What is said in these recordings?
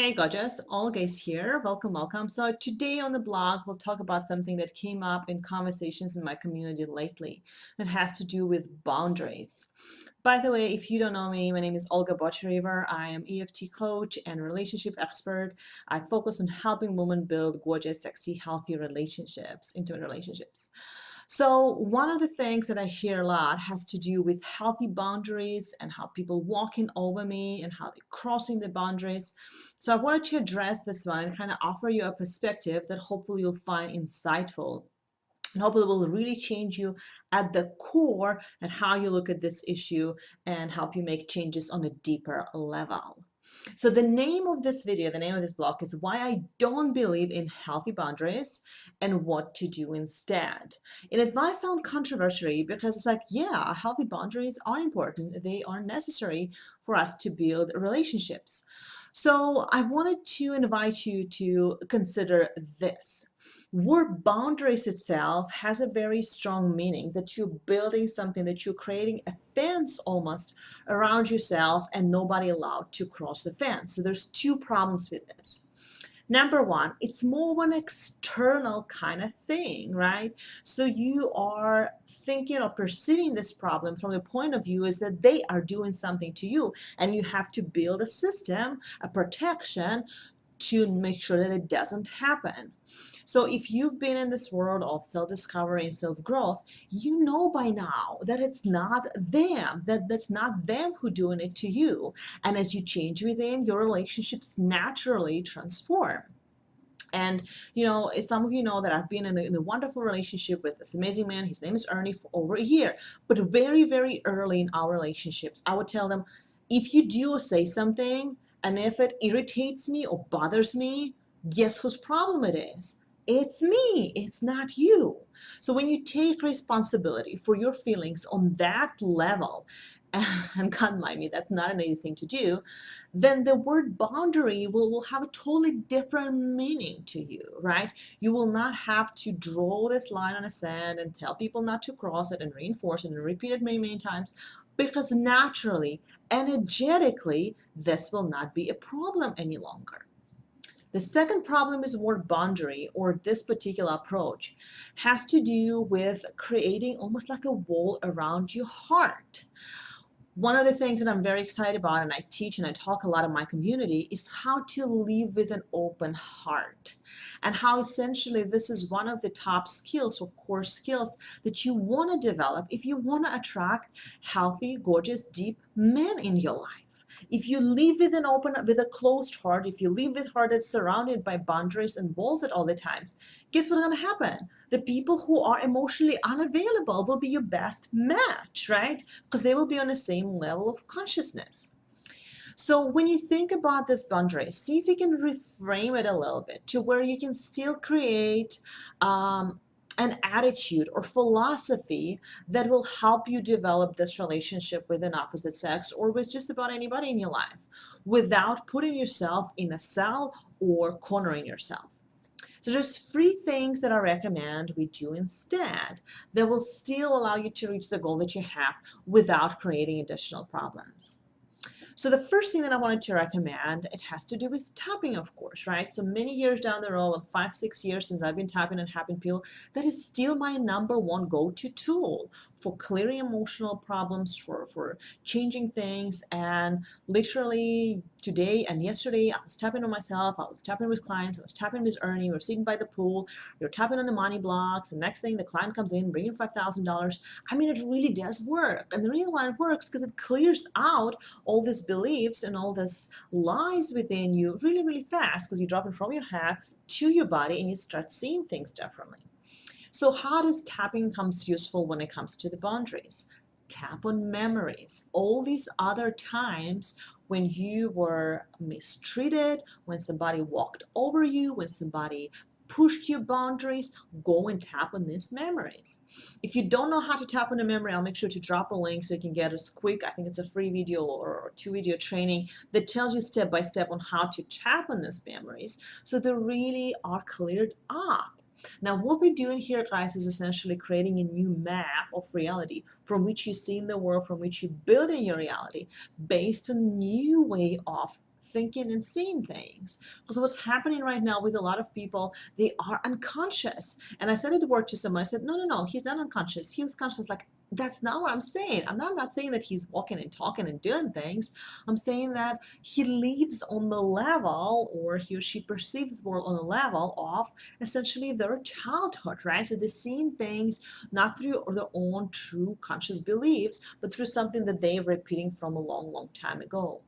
Hey gorgeous, Olga is here. Welcome, welcome. So today on the blog, we'll talk about something that came up in conversations in my community lately that has to do with boundaries. By the way, if you don't know me, my name is Olga Botcherever. I am EFT coach and relationship expert. I focus on helping women build gorgeous, sexy, healthy relationships, intimate relationships. So one of the things that I hear a lot has to do with healthy boundaries and how people walking over me and how they're crossing the boundaries. So I wanted to address this one and kind of offer you a perspective that hopefully you'll find insightful and hopefully will really change you at the core and how you look at this issue and help you make changes on a deeper level. So the name of this video, the name of this blog is why I don't believe in healthy boundaries and what to do instead. And it might sound controversial because it's like, yeah, healthy boundaries are important. They are necessary for us to build relationships. So I wanted to invite you to consider this. Word boundaries itself has a very strong meaning that you're building something, that you're creating a fence almost around yourself and nobody allowed to cross the fence. So there's two problems with this. Number one, it's more of an external kind of thing, right? So you are thinking or perceiving this problem from the point of view is that they are doing something to you and you have to build a system, a protection to make sure that it doesn't happen. So if you've been in this world of self-discovery and self-growth, you know by now that it's not them, that's not them who doing it to you. And as you change within, your relationships naturally transform. And some of you know that I've been in a wonderful relationship with this amazing man. His name is Ernie for over a year. But very, very early in our relationships, I would tell them, if you do or say something, and if it irritates me or bothers me, guess whose problem it is? It's me, it's not you. So when you take responsibility for your feelings on that level, and God mind me, that's not an easy thing to do, then the word boundary will have a totally different meaning to you, right? You will not have to draw this line on the sand and tell people not to cross it and reinforce it and repeat it many, many times, because naturally, energetically, this will not be a problem any longer. The second problem is word boundary, or this particular approach has to do with creating almost like a wall around your heart. One of the things that I'm very excited about, and I teach and I talk a lot in my community, is how to live with an open heart. And how essentially this is one of the top skills or core skills that you want to develop if you want to attract healthy, gorgeous, deep men in your life. If you live with a closed heart, if you live with a heart that's surrounded by boundaries and walls at all the times, guess what's going to happen? The people who are emotionally unavailable will be your best match, right? Because they will be on the same level of consciousness. So when you think about this boundary, see if you can reframe it a little bit to where you can still create an attitude or philosophy that will help you develop this relationship with an opposite sex or with just about anybody in your life without putting yourself in a cell or cornering yourself. So there's three things that I recommend we do instead that will still allow you to reach the goal that you have without creating additional problems. So the first thing that I wanted to recommend, it has to do with tapping, of course, right? So many years down the road, like 5-6 years since I've been tapping and helping people, that is still my number one go-to tool for clearing emotional problems, for changing things. And literally today and yesterday, I was tapping on myself, I was tapping with clients, I was tapping with Ernie, we were sitting by the pool, we were tapping on the money blocks, and next thing the client comes in, bringing $5,000. I mean, it really does work. And the reason why it works is because it clears out all these beliefs and all this lies within you really, really fast, because you drop it from your head to your body and you start seeing things differently. So how does tapping comes useful when it comes to the boundaries? Tap on memories. All these other times when you were mistreated, when somebody walked over you, when somebody pushed your boundaries, go and tap on these memories. If you don't know how to tap on a memory, I'll make sure to drop a link so you can get a quick, I think it's a free video or 2 video training that tells you step by step on how to tap on those memories so they really are cleared up. Now, what we're doing here, guys, is essentially creating a new map of reality from which you see in the world, from which you build in your reality based on a new way of thinking and seeing things. Because what's happening right now with a lot of people, they are unconscious. And I said the word to someone, I said, no, no, no, he's not unconscious. He was conscious. Like, that's not what I'm saying. I'm not saying that he's walking and talking and doing things. I'm saying that he lives on the level, or he or she perceives the world on the level of essentially their childhood, right? So they're seeing things not through their own true conscious beliefs, but through something that they're repeating from a long, long time ago.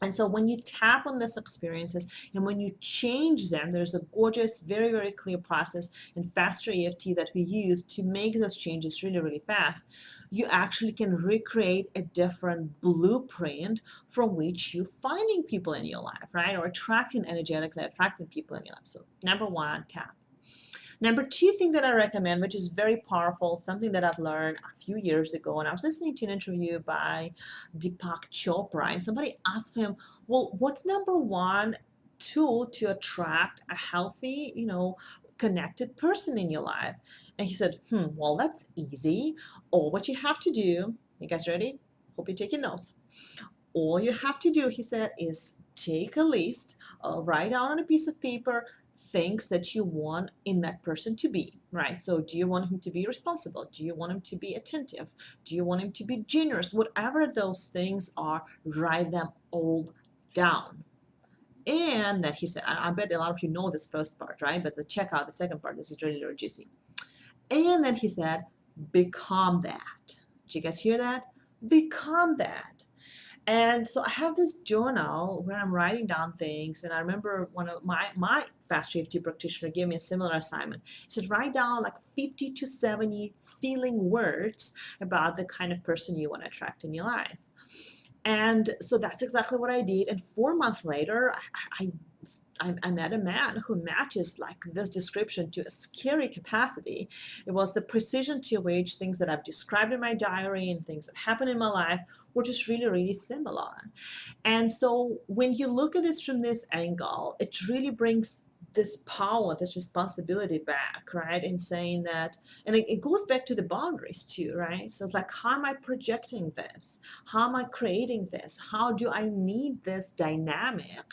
And so when you tap on these experiences and when you change them, there's a gorgeous, very, very clear process in Faster EFT that we use to make those changes really, really fast. You actually can recreate a different blueprint from which you're finding people in your life, right? Or energetically attracting people in your life. So number one, tap. Number two thing that I recommend, which is very powerful, something that I've learned a few years ago, and I was listening to an interview by Deepak Chopra, and somebody asked him, well, what's number one tool to attract a healthy, connected person in your life? And he said, well, that's easy. All what you have to do, you guys ready? Hope you're taking notes. All you have to do, he said, is take a list, write out on a piece of paper things that you want in that person to be, right? So do you want him to be responsible? Do you want him to be attentive? Do you want him to be generous? Whatever those things are, write them all down. And that he said, I bet a lot of you know this first part, right? But check out the second part. This is really, really juicy. And then he said, become that. Did you guys hear that? Become that. And so I have this journal where I'm writing down things. And I remember one of my Fast EFT practitioner gave me a similar assignment. He said, write down like 50 to 70 feeling words about the kind of person you want to attract in your life. And so that's exactly what I did. And 4 months later, I met a man who matches like this description to a scary capacity. It was the precision to which things that I've described in my diary and things that happen in my life were just really, really similar. And so when you look at it from this angle, it really brings this power, this responsibility back, right? In saying that, and it goes back to the boundaries too, right? So it's like, how am I projecting this? How am I creating this? How do I need this dynamic?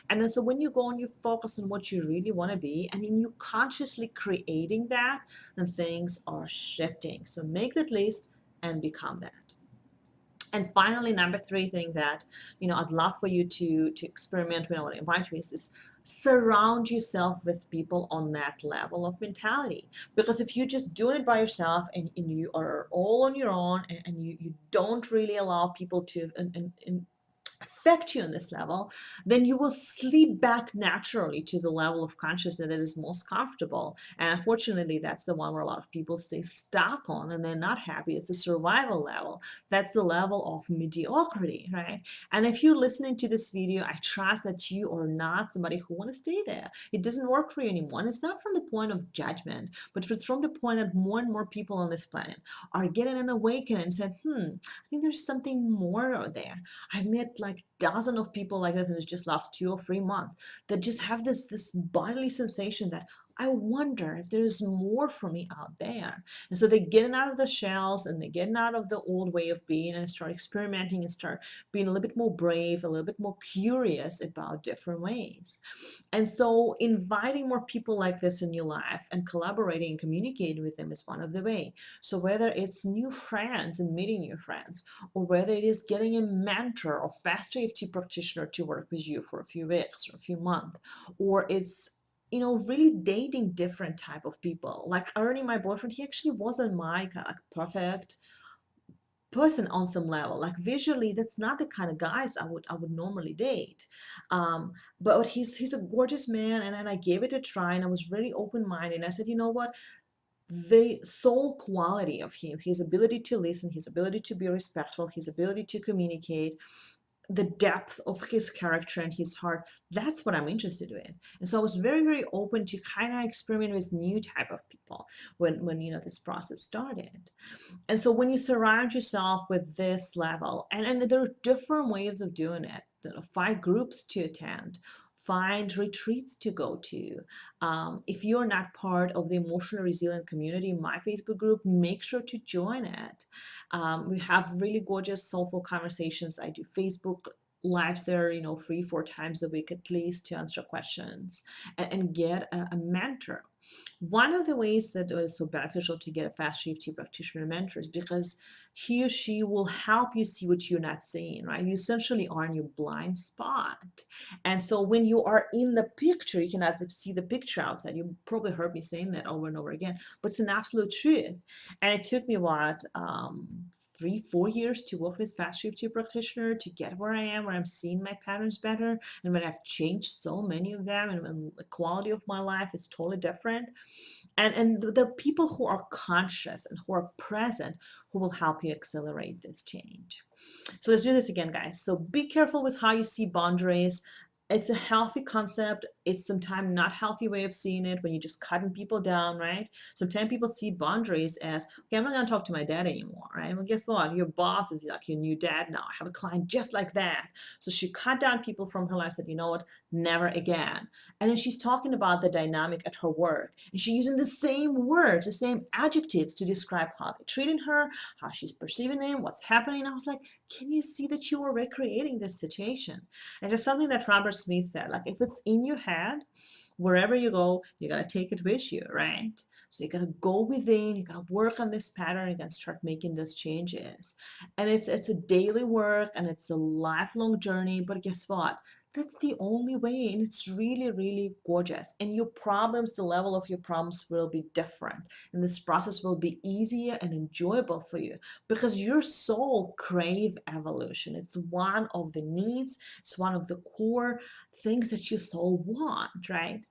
And then so when you go and you focus on what you really want to be, and then you consciously creating that, then things are shifting. So make that list and become that. And finally, number three thing that, I'd love for you to experiment when I want to invite you is surround yourself with people on that level of mentality. Because if you're just doing it by yourself and you are all on your own and you don't really allow people to affect you on this level, then you will slip back naturally to the level of consciousness that is most comfortable. And unfortunately, that's the one where a lot of people stay stuck on and they're not happy. It's the survival level. That's the level of mediocrity, right? And if you're listening to this video, I trust that you are not somebody who want to stay there. It doesn't work for you anymore. And it's not from the point of judgment, but it's from the point that more and more people on this planet are getting an awakening and said, I think there's something more out there. I've met like dozens of people like that in just last 2 or 3 months that just have this bodily sensation that I wonder if there's more for me out there. And so they're getting out of the shells and they're getting out of the old way of being and start experimenting and start being a little bit more brave, a little bit more curious about different ways. And so inviting more people like this in your life and collaborating and communicating with them is one of the way. So whether it's new friends and meeting new friends, or whether it is getting a mentor or Fast EFT practitioner to work with you for a few weeks or a few months, or it's really dating different type of people. Like Ernie, my boyfriend, he actually wasn't my kind of like perfect person on some level. Like visually, that's not the kind of guys I would normally date. But he's a gorgeous man, and then I gave it a try, and I was really open minded. I said, you know what? The soul quality of him, his ability to listen, his ability to be respectful, his ability to communicate, the depth of his character and his heart, that's what I'm interested in. And so I was very, very open to kind of experiment with new type of people when this process started. And so when you surround yourself with this level, and there are different ways of doing it, find groups to attend, find retreats to go to. If you're not part of the Emotional Resilient community, my Facebook group, make sure to join it. We have really gorgeous, soulful conversations. I do Facebook lives there, 3-4 times a week at least to answer questions and get a mentor. One of the ways that it is so beneficial to get a fast EFT practitioner mentor is because he or she will help you see what you're not seeing, right? You essentially are in your blind spot. And so when you are in the picture, you cannot see the picture outside. You probably heard me saying that over and over again, but it's an absolute truth. And it took me what, 3-4 years to work with fast EFT practitioner to get where I am, where I'm seeing my patterns better, and when I've changed so many of them, and the quality of my life is totally different. And there are people who are conscious and who are present who will help you accelerate this change. So let's do this again, guys. So be careful with how you see boundaries. It's a healthy concept. It's sometimes not healthy way of seeing it when you're just cutting people down, right? Sometimes people see boundaries as, okay, I'm not gonna talk to my dad anymore, right? Well, guess what? Your boss is like your new dad now. I have a client just like that. So she cut down people from her life, said, you know what, never again. And then she's talking about the dynamic at her work. And she's using the same words, the same adjectives to describe how they're treating her, how she's perceiving them, what's happening. I was like, can you see that you are recreating this situation? And just something that Robert Smith said, like if it's in your head, wherever you go, you gotta take it with you, right? So you gotta go within, you gotta work on this pattern, you gotta start making those changes. And it's a daily work and it's a lifelong journey, but guess what? That's the only way, and it's really, really gorgeous. And your problems, the level of your problems will be different, and this process will be easier and enjoyable for you because your soul crave evolution. It's one of the needs, it's one of the core things that your soul want, right?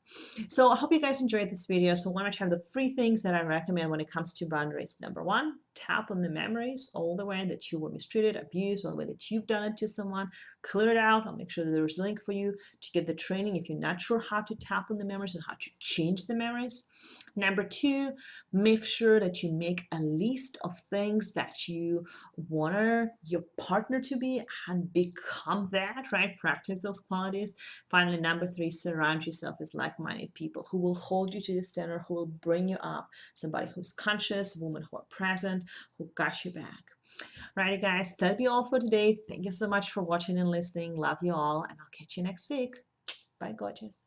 So I hope you guys enjoyed this video. So one more time, the 3 things that I recommend when it comes to boundaries. Number 1, tap on the memories, all the way that you were mistreated, abused, or the way that you've done it to someone. Clear it out. I'll make sure that there's a link for you to get the training if you're not sure how to tap on the memories and how to change the memories. Number 2, make sure that you make a list of things that you want your partner to be and become that, right? Practice those qualities. Finally, number 3, surround yourself with like-minded people who will hold you to the standard, who will bring you up. Somebody who's conscious, women who are present, who got you back. Alrighty, guys, that'll be all for today. Thank you so much for watching and listening. Love you all, and I'll catch you next week. Bye, gorgeous.